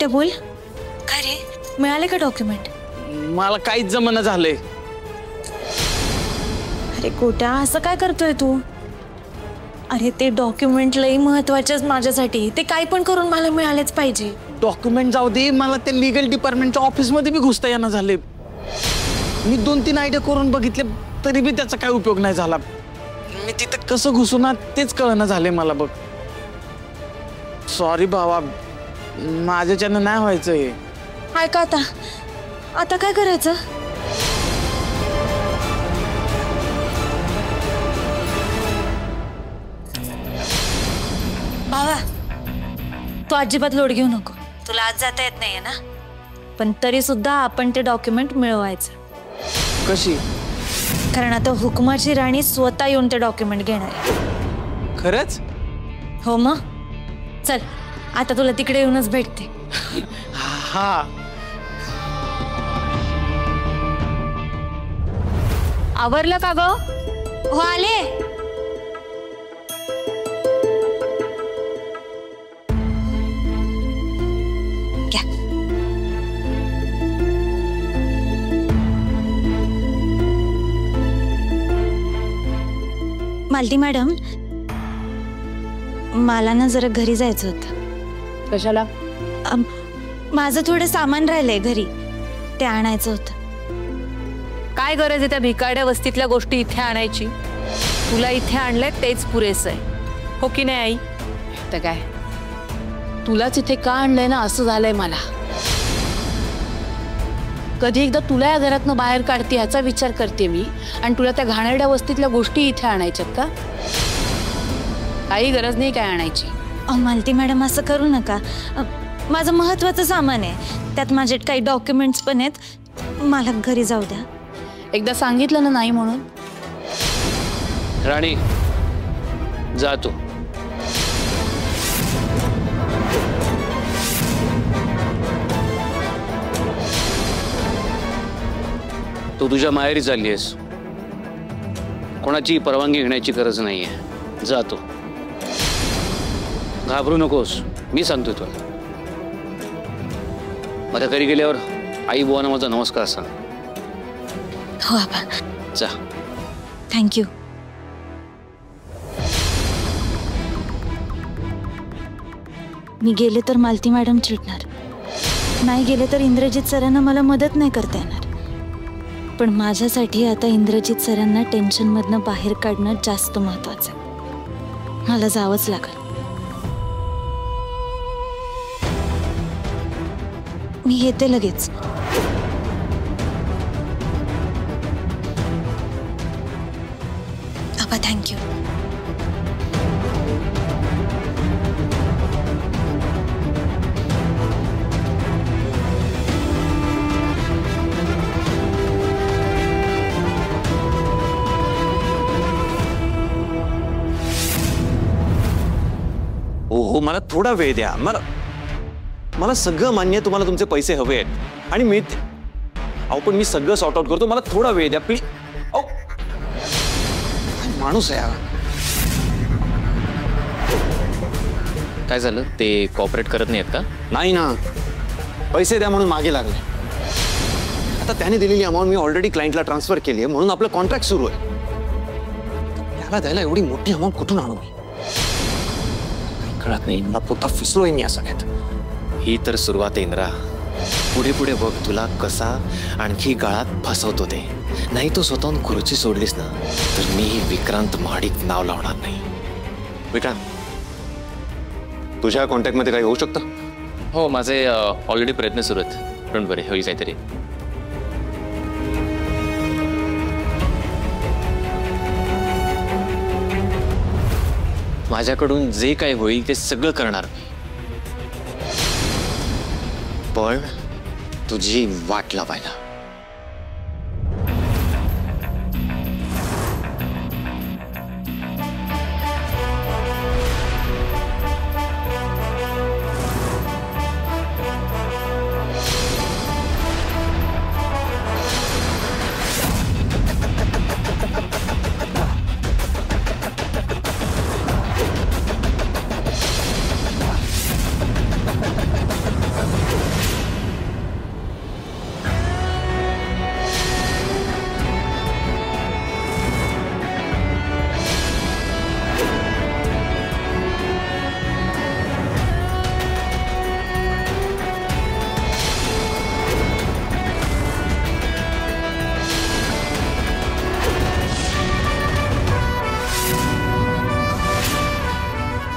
गोट्या बोल, काय रे मिळाले का डॉक्युमेंट? मला काहीच जमना झालंय. अरे गोट्या असं काय करतोय तू? अरे ते डॉक्युमेंट लई महत्वाचेच माझ्यासाठी, ते काय पण करून मला मिळालेच पाहिजे. डॉक्युमेंट जाऊ दे, मला त्या लीगल डिपार्टमेंटच्या ऑफिस मध्ये बी घुसता येणं झाले. मी 2-3 आयडिया करून बघितले तरी बी त्याचा काय उपयोग नाही झाला. मी तिथं कसं घुसू ना तेच कळना झाले मला बघ. सॉरी भावा, माझ्याच्यानं नाही व्हायचं हे. ऐका आता काय करायचं? भावा तू अजिबात लोड घेऊ नको, तुला आज जाता येत नाहीये ना, पण तरी सुद्धा आपण ते डॉक्युमेंट मिळवायचं. कशी? कारण आता हुकुमाची राणी स्वतः येऊन ते डॉक्युमेंट घेणार आहे. खरंच? हो मग चल, आता तुला तिकडे येऊनच भेटते. हा. आवरलं का ग? हो आले. घ्या. मालती मॅडम, मला ना जरा घरी जायचं होतं. कशाला? माझं थोडं सामान राहिलंय घरी, ते आणायचं होतं. काय गरज आहे त्या भिकारड्या वस्तीतल्या गोष्टी इथे आणायची? तुला इथे आणलंय तेच पुरेसं आहे, हो की नाही आई? तर काय तुलाच इथे का आणलंय ना असं झालंय मला. कधी एकदा तुला या घरातनं बाहेर काढते याचा विचार करते मी, आणि तुला त्या घाणेरड्या वस्तीतल्या गोष्टी इथे आणायच्यात का? काही गरज नाही काय आणायची. मालती मॅडम असं करू नका, माझं महत्वाचं सामान आहे, त्यात माझे काही डॉक्युमेंट्स पण आहेत, मला घरी जाऊ द्या. एकदा सांगितलं ना नाही म्हणून. राणी जा तू. तू तुझ्या माहेरी चालली आहेस, कोणाची परवानगी घेण्याची गरज नाहीये. जा तू, घाबरू नकोस, मी सांगतोय तुला. माझ्या घरी गेल्यावर आई बुवांना माझा नमस्कार सांग. हो आबा. जा. थँक्यू. मी गेले तर मालती मॅडम चिडणार, नाही गेले तर इंद्रजित सरांना मला मदत नाही करता येणार. पण माझ्यासाठी आता इंद्रजित सरांना टेन्शनमधनं बाहेर काढणं जास्त महत्वाचं आहे. मला जावंच लागेल. मी येते लगेच. आबा थँक्यू. हो, मला थोडा वेळ द्या. मला सगळं मान्य आहे, तुम्हाला तुमचे पैसे हवे आहेत आणि मिळते. अहो पण मी सगळं सॉर्ट आउट करतो, मला थोडा वेळ द्या प्लीज. अहो माणूस आहे. काय झालं? ते कॉपरेट करत नाहीत का? नाही ना, पैसे द्या म्हणून मागे लागले. आता त्याने दिलेली अमाऊंट मी ऑलरेडी क्लायंटला ट्रान्सफर केली आहे, म्हणून आपलं कॉन्ट्रॅक्ट सुरू आहे. त्याला द्यायला एवढी मोठी अमाऊंट कुठून आणू मी? कळत नाही. मला पोटा फिसलोय मी या सगळ्यात. ही तर सुरुवात आहे इंद्रा, पुढे पुढे बघ तुला कसा आणखी गाळात फसवतो ते. नाही तो स्वतःहून खुर्ची सोडलीस ना तर मी विक्रांत महाडिक नाव लावणार नाही. विक्रांत, तुझ्या कॉन्टॅक्ट मध्ये काही होऊ शकतं? हो, माझे ऑलरेडी प्रयत्न सुरू आहेत. डोंट वरी, होईल काहीतरी. माझ्याकडून जे काही होईल ते सगळं करणार मी, पण तुझी वाट लावायला.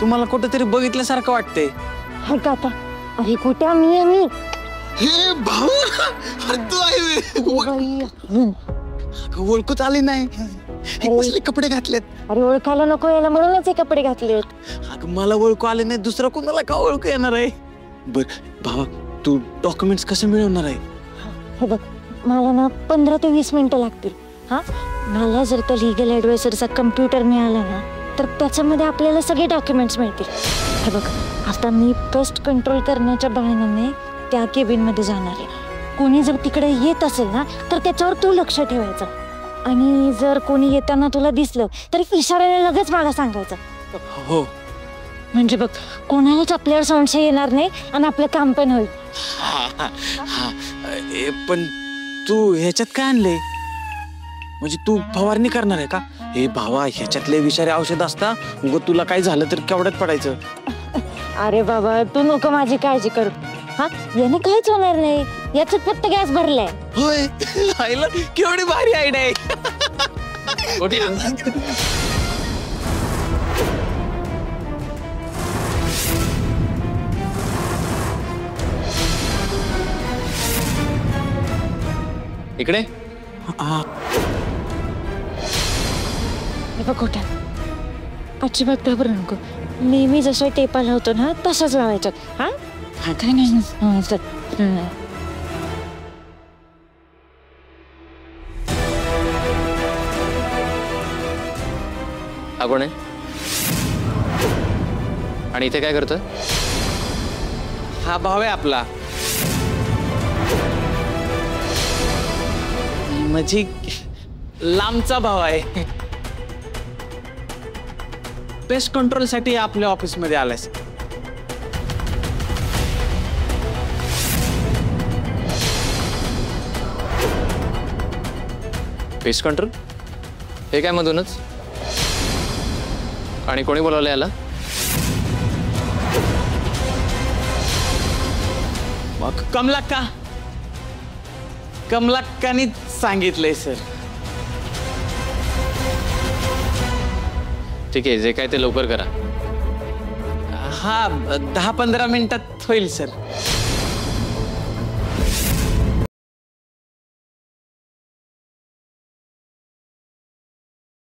तुम्हाला कुठेतरी बघितल्यासारखं वाटतंय. हा का आता? अरे कुठे मी हे भाऊ, अरे तू आहे. ओळखूच आली नाही. हे कसले कपडे घातलेत? अरे ओळखायला नको यायला म्हणूनच हे कपडे घातलेत. अगं मला ओळखू आले नाही, दुसरा कोणाला का ओळखू येणार आहे? बर भावा, तू डॉक्युमेंट्स कसे मिळवणार आहे? हे बघ, मला ना 15 ते 20 मिनिटं लागतील. हा, मला जर तो लिगल ॲडवायझरचा कम्प्युटर मिळाला ना तर त्याच्यामध्ये आपल्याला सगळे डॉक्युमेंट्स मिळतील. हे बघ, आता मी पेस्ट कंट्रोल करण्याच्या बहाण्याने त्या केबिनमध्ये जाणार आहे. कोणी जर तिकडे येत असेल ना तर त्याच्यावर तू लक्ष ठेवायचं, आणि जर कोणी येताना तुला दिसलं तरी इशाऱ्याने लगेच मला सांगायचं. हो. म्हणजे बघ, कोणालाच आपल्यावर संशय येणार नाही आणि आपलं काम पण होईल. पण तू ह्याच्यात काय आणले? म्हणजे तू फवारणी करणार आहे का? हे भावा, ह्याच्यातले विषारी औषध असता, उग तुला काय झालं तर केवढ्यात पडायचं. अरे बाबा, तू नको माझी काळजी करू. हा, याने काहीच होणार नाही. याच्यात फक्त गॅस भरलाय. होय, आईला केवढी भारी आयडिया आहे. इकडे हे बघ खोट्या, अजिबात घाबरू नको. नेहमी जसं टेपा लावतो ना तसंच लावायचं. हा, काय नाही. हा, चल. हा कोण आहे आणि इथे काय करतोय? हा भाव आहे आपला. म्हणजे लांबचा भाव आहे. पेस्ट कंट्रोल साठी आपल्या ऑफिस मध्ये आलाय. पेस्ट कंट्रोल हे काय मधूनच? आणि कोणी बोलावलं याला? मग कमलाक्कानी सांगितलंय सर. ठीक आहे, जे काय ते लवकर करा. हा, 10-15 मिनिटात होईल सर.